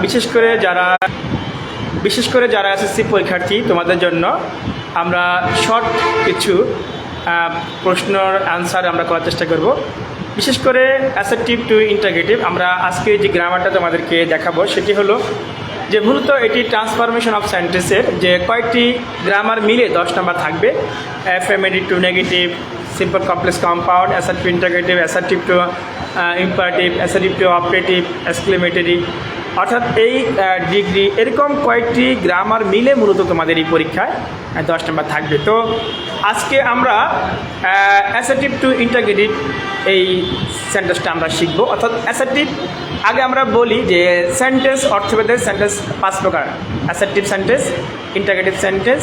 বিশেষ করে যারা এসএসসি পরীক্ষার্থী তোমাদের জন্য আমরা শর্ট কিছু প্রশ্নের অ্যান্সার আমরা করার চেষ্টা করব। বিশেষ করে অ্যাসার্টিভ টু ইন্টারগেটিভ আমরা আজকে যে গ্রামারটা তোমাদেরকে দেখাবো সেটি হলো যে মূলত এটি ট্রান্সফরমেশন অফ সেন্টেন্সের যে কয়েকটি গ্রামার মিলে 10 নম্বর থাকবে। Affirmative two negative, simple complex compound, assertive interrogative, assertive two imperative, assertive two operative, exclamatory, অর্থাৎ এই ডিগ্রি এরকম কয়েকটি গ্রামার মিলে মূলত তোমাদের এই পরীক্ষায় 10 নম্বর থাকবে। তো আজকে আমরা অ্যাসার্টিভ টু ইন্টারগেটিভ এই সেন্টেন্সটা আমরা শিখবো। অর্থাৎ অ্যাসার্টিভ আগে আমরা বলি যে সেন্টেন্স অর্থভেদে সেন্টেন্স 5 প্রকার: assertive sentence, interrogative sentence,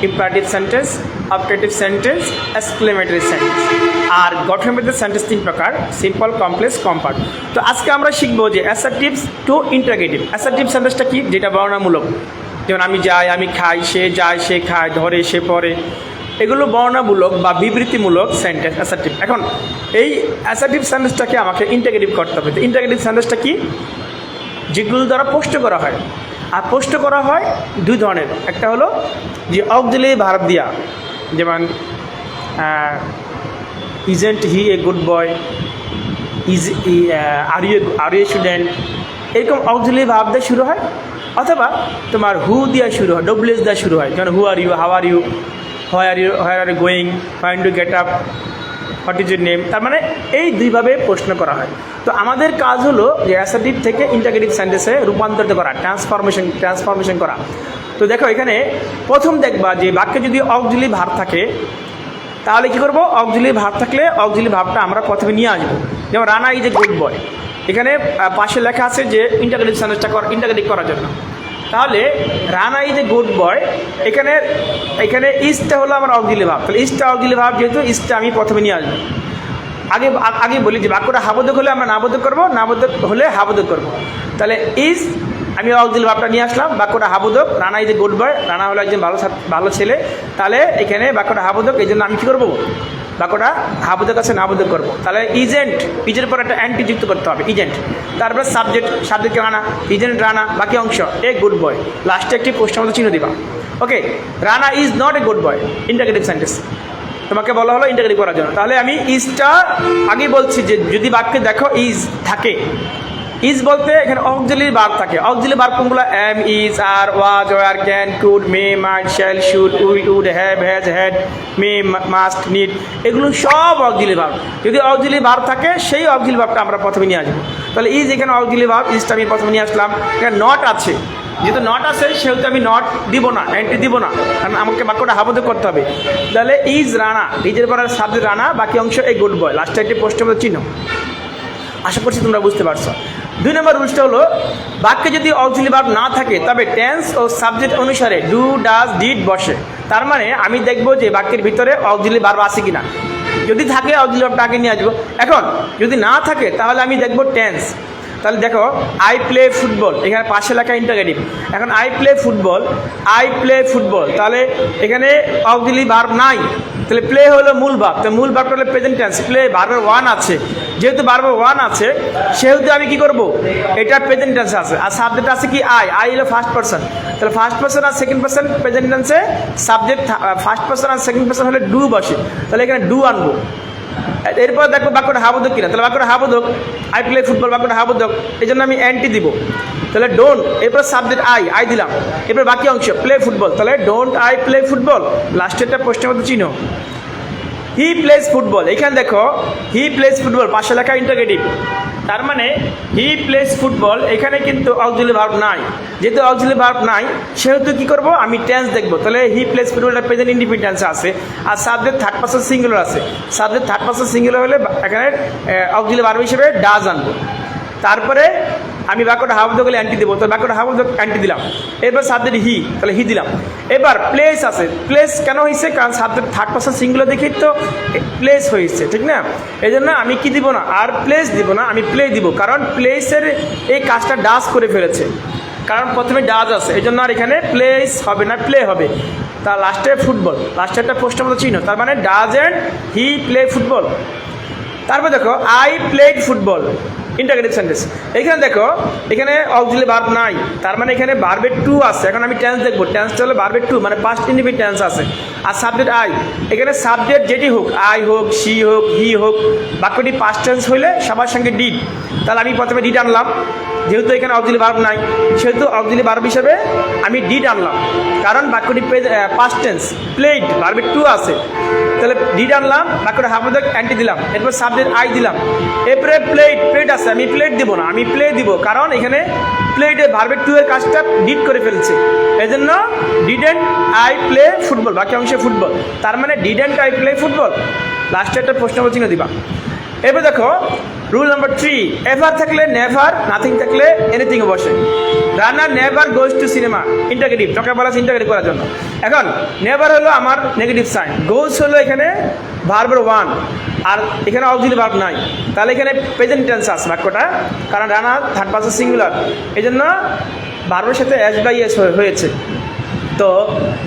imperative sentence, operative sentence, exclamatory sentence. আর গঠনভেদে সেন্টেন্স 3 প্রকার: সিম্পল, কমপ্লেক্স, কম্পাউন্ড। তো আজকে আমরা শিখবো যে অ্যাসার্টিভ টু ইন্টারগেটিভ। অ্যাসার্টিভ সেন্টেন্সটা কি? যেটা বর্ণনামূলক, যেমন আমি যাই, আমি খাই, সে যায়, সে খায়, ধরে, সে পড়ে, এগুলো বর্ণনামূলক বা বিবৃতিমূলক সেন্টেন্স অ্যাসার্টিভ। এখন এই অ্যাসার্টিভ সেন্টেন্সটাকে আমাকে ইন্টারগেটিভ করতে হবে। তো ইন্টারগেটিভ সেন্টেন্সটা কি? যেগুলো দ্বারা প্রশ্ন করা হয়। আর প্রশ্ন করা হয় 2 ধরনের। একটা হলো যে অক্সিলারি ভার্ব দিয়া, যেমন isn't he a good boy, are you student, এরকম অক্সিলারি ভার্ব দিয়ে শুরু হয়। অথবা তোমার হু দিয়া শুরু হয়, ডব্লিউএস দিয়ে শুরু হয়, যেমন who are you, how are you, where are you going, when to get up, what is your name. তার মানে এই 2 ভাবে প্রশ্ন করা হয়। তো আমাদের কাজ হলো যে অ্যাসার্টিভ থেকে ইন্টারগেটিভ সেন্টেন্সে রূপান্তরিত করা, ট্রান্সফরমেশন করা। তো দেখো এখানে প্রথম দেখবা যে বাক্যে যদি অক্সিলারি ভার্ব থাকে তাহলে কী করবো? অক্সিলারি ভার্ব থাকলে অক্সিলারি ভার্বটা আমরা প্রথমে নিয়ে আসবো। যেমন রানা ইজ এ গুড বয়, এখানে পাশে লেখা আছে যে ইন্টারগেটিভ সেন্টেন্সটা ইন্টারগেটিভ করার জন্য। তাহলে রানা ইজ এ গুড বয়, এখানে ইজটা হলো আমার অক্সিলারি ভার্ব। তাহলে ইজটা অক্সিলারি ভার্ব, যেহেতু ইজটা আমি প্রথমে নিয়ে আসবো। আগে বলি যে বাক্যটা হাবোধক হলে আমরা নাবোধক করবো, নাবোধক হলে হাবোধক করবো। তাহলে ইজ আমি অক্সিলারি ভার্বটা নিয়ে আসলাম, বাক্যটা হাবোধক। Rana is a good boy, Rana হলো একজন ভালো ছেলে। তাহলে এখানে বাক্যটা হাবোধক, এই জন্য আমি কী করবো? বাক্যটা হাবোধক আছে, নাবোধক করবো। তাহলে ইজের পর একটা অ্যান্টি যুক্ত করতে হবে, ইজেন্ট। তারপরে সাবজেক্ট রানা, ইজেন্ট রানা, বাকি অংশ এ গুড বয়, লাস্টে একটি প্রশ্নবোধক চিহ্ন দিবা। Okay, Rana is not a good boy, interrogative sentence তোমাকে বলা হলো ইন্টারগেটিভ করার জন্য। তাহলে আমি ইজটা আগে বলছি যে যদি বাক্যে দেখো ইজ থাকে, ইজ বলতে এখানে অক্সিলারি ভার্ব থাকে। অক্সিলারি ভার্ব কোনগুলো? Am, is, are, was, were, can, could, may, might, shall, should, would, have, has, had, may, must, need, এগুলো সব অক্সিলারি ভার্ব। যদি অক্সিলারি ভার্ব থাকে সেই অক্সিলারি ভার্বটা আমরা প্রথমে নিয়ে আসবো। তাহলে ইজ এখানে অক্সিলারি ভার্ব, ইজটা আমি প্রথমে নিয়ে আসলাম। এখানে নট আছে, যেহেতু নট আছে সেহেতু আমি নট দিব না, অ্যান্টি দিব না, কারণ আমাকে বাক্যটা হাবোধক করতে হবে। তাহলে ইজ রানা, ইজের পর সাবজেক্ট রানা, বাকি অংশ এই গুড বয়, লাস্টে একটি প্রশ্নবোধক চিহ্ন। আশা করছি তোমরা বুঝতে পারছো। 2 নম্বর রুলসটা হলো বাক্যে যদি অক্সিলারি ভার্ব না থাকে তবে টেন্স ও সাবজেক্ট অনুসারে ডু, ডাজ, ডিড বসে। তার মানে আমি দেখবো যে বাক্যের ভিতরে অক্সিলারি ভার্ব আছে কিনা। যদি থাকে অক্সিলারি ভার্বটা আগে নিয়ে আসবো। এখন যদি না থাকে তাহলে আমি দেখবো টেন্স। তাহলে দেখো আই প্লে ফুটবল, এখানে পাশে লেখা ইন্টারগেটিভ। এখন আই প্লে ফুটবল, তাহলে এখানে অক্সিলারি ভার্ব নাই, তাহলে প্লে হলো মূল ভার্ব। তো মূল ভার্বটা হলো প্রেজেন্ট টেন্স, প্লে ভার্বের 1 আছে, যেহেতু ভার্বের 1 আছে সেহেতু আমি কি করব? এটা প্রেজেন্ট টেন্স আছে। আর সাবজেক্ট আছে কি? আই হলো ফার্স্ট পারসন। তাহলে ফার্স্ট পারসন আর সেকেন্ড পারসন প্রেজেন্ট টেন্সে সাবজেক্ট ফার্স্ট পারসন আর সেকেন্ড পারসন হলে ডু বসে। তাহলে এখানে ডু আনবো। এরপর দেখো বাক্যটা হাবোধক কিনা। তাহলে বাক্যটা হাবোধক, আই প্লে ফুটবল, বাক্যটা হাবোধক, এই জন্য আমি অ্যান্টি দিব। তাহলে ডোন্ট, এরপর সাবজেক্ট আই দিলাম, এরপর বাকি অংশ প্লে ফুটবল, তাহলে ডোন্ট আই প্লে ফুটবল, লাস্টেরটা প্রশ্নবোধক চিহ্ন। হি প্লেস ফুটবল, এখানে দেখো হি প্লেস ফুটবল, পাশে লেখা ইন্টারগেটিভ। তার মানে হি প্লেস ফুটবল, এখানে কিন্তু অক্সিলারি ভার্ব নাই। যেহেতু অক্সিলারি ভার্ব নাই সেহেতু কী করবো? আমি টেন্স দেখবো। তাহলে হি প্লেস ফুটবলটা প্রেজেন্ট ইনডিফিনিট টেন্সে আছে। আর সাবজেক্ট থার্ড পারসন সিঙ্গুলার আছে। সাবজেক্ট থার্ড পারসন সিঙ্গুলার হলে এখানে অক্সিলারি ভার্ব হিসেবে ডাজ আনবো। তারপরে আমি বাক্যটা হাবোধক হলে অ্যান্টি দেবো, তো বাক্যটা হাবোধক অ্যান্টি দিলাম। এরপর সাবজেক্ট হি, তাহলে হি দিলাম। এবার প্লেস আছে, প্লেস কেন হয়েছে? কারণ সাবজেক্ট থার্ড পারসন সিঙ্গুলার দেখি তো প্লেস হয়েছে, ঠিক না? এই জন্য আমি কি দিব না, আর প্লেস দিব না, আমি প্লে দিব। কারণ প্লেসের এই কাজটা ডাজ করে ফেলেছে, কারণ প্রথমে ডাজ আছে, এই জন্য আর এখানে প্লেস হবে না, প্লে হবে। তার লাস্টে ফুটবল, লাস্টে একটা প্রশ্নবোধক চিহ্ন। তার মানে does and he play football. তারপর দেখো I played football, interrogative sentence. এখানে দেখো এখানে অক্সিলারি ভার্ব নাই, তার মানে এখানে ভার্বের টু আছে। এখন আমি টেন্স দেখবো, টেন্সটা হলো ভার্বের টু, মানে পাস্ট ইনডিফিনিট টেন্স আছে। আর সাবজেক্ট আই, এখানে সাবজেক্ট যেটি হোক, আই হোক, সি হোক, হি হোক, বাক্যটি পাস্ট টেন্স হইলে সবার সঙ্গে ডিড। তাহলে আমি প্রথমে ডিড আনলাম, যেহেতু এখানে অক্সিলারি ভার্ব নাই সেহেতু অক্সিলারি ভার্ব হিসেবে আমি ডিড আনলাম, কারণ বাক্যটি পাস্ট টেন্স, প্লেড ভার্বের টু আছে। তাহলে ডিড আনলাম, বাক্যটা হাফ অ্যান্টি দিলাম, এরপর সাবজেক্ট আই দিলাম, এরপরে প্লেট আছে, আমি প্লেট দিব না, আমি প্লে দিব, কারণ এখানে প্লেটে ভার্বের টু এর কাজটা ডিড করে ফেলছে। এই জন্য ডিডেন্ট আই প্লে ফুটবল, বাকি অংশে ফুটবল, তার মানে ডিডেন্ট আই প্লে ফুটবল, লাস্টে একটা প্রশ্নবোধক চিহ্ন দিবা। এবার দেখো রুল নাম্বার 3, এভার থাকলে নেভার, নাথিং থাকলে এনিথিং বসে। Rana never goes to cinema, interrogative, তোকে বলা আছে ইন্টারগেটিভ করার জন্য। এখন নেভার হলো আমার নেগেটিভ সাইন, গোজ হলো এখানে ভার্বের ওয়ান, আর এখানে অক্সিলারি ভার্ব নাই, তাহলে এখানে প্রেজেন্ট টেন্স আছে বাক্যটা, কারণ রানা থার্ড পারসন সিঙ্গুলার, এই জন্য ভার্বের সাথে এস বাই এস হয়েছে। তো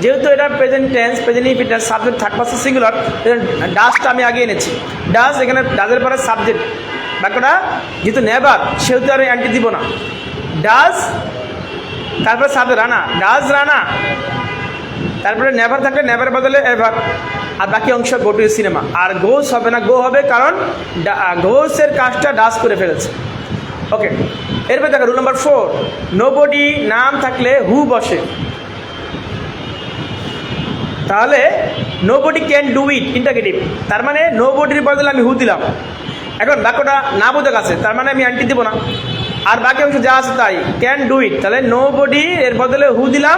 যেহেতু এটা present tense, present infinite, subject third person singular, ডাসটা আমি আগে এনেছি, ডাস এখানে ডাজের পরে সাবজেক্ট, বাক্যটা যেহেতু নেভার সেহেতু আমি অ্যান্টি দিব না, ডাস তারপরে সাবজেক্ট রানা, ডাস রানা, তারপরে নেভার থাকলে নেভার বদলে এভার, আর বাকি অংশ গো টু সিনেমা। আর গোস হবে না, গো হবে, কারণ গোসের কাজটা ডাস করে ফেলেছে। ওকে, এরপর দেখো রুল নাম্বার 4, নোবডি নাম থাকলে হু বসে। তাহলে nobody can do it, interrogative, তার মানে নোবডির বদলে আমি হু দিলাম। এখন বাক্যটা না বোধক আছে, তার মানে আমি অ্যান্টি দিব না, আর বাকি অংশ যা আছে তাই, ক্যান ডু ইট, তাহলে নোবডি এর বদলে হু দিলাম,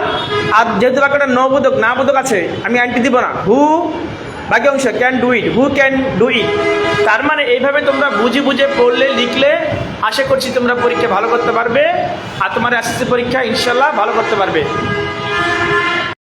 আর যেহেতু বাক্যটা না বোধক আছে আমি অ্যান্টি দিব না, হু বাকি অংশ can do it, who can do it. তার মানে এইভাবে তোমরা বুঝে বুঝে পড়লে লিখলে আশা করছি তোমরা পরীক্ষা ভালো করতে পারবে, আর তোমার এসএসসি পরীক্ষা ইনশাল্লাহ ভালো করতে পারবে।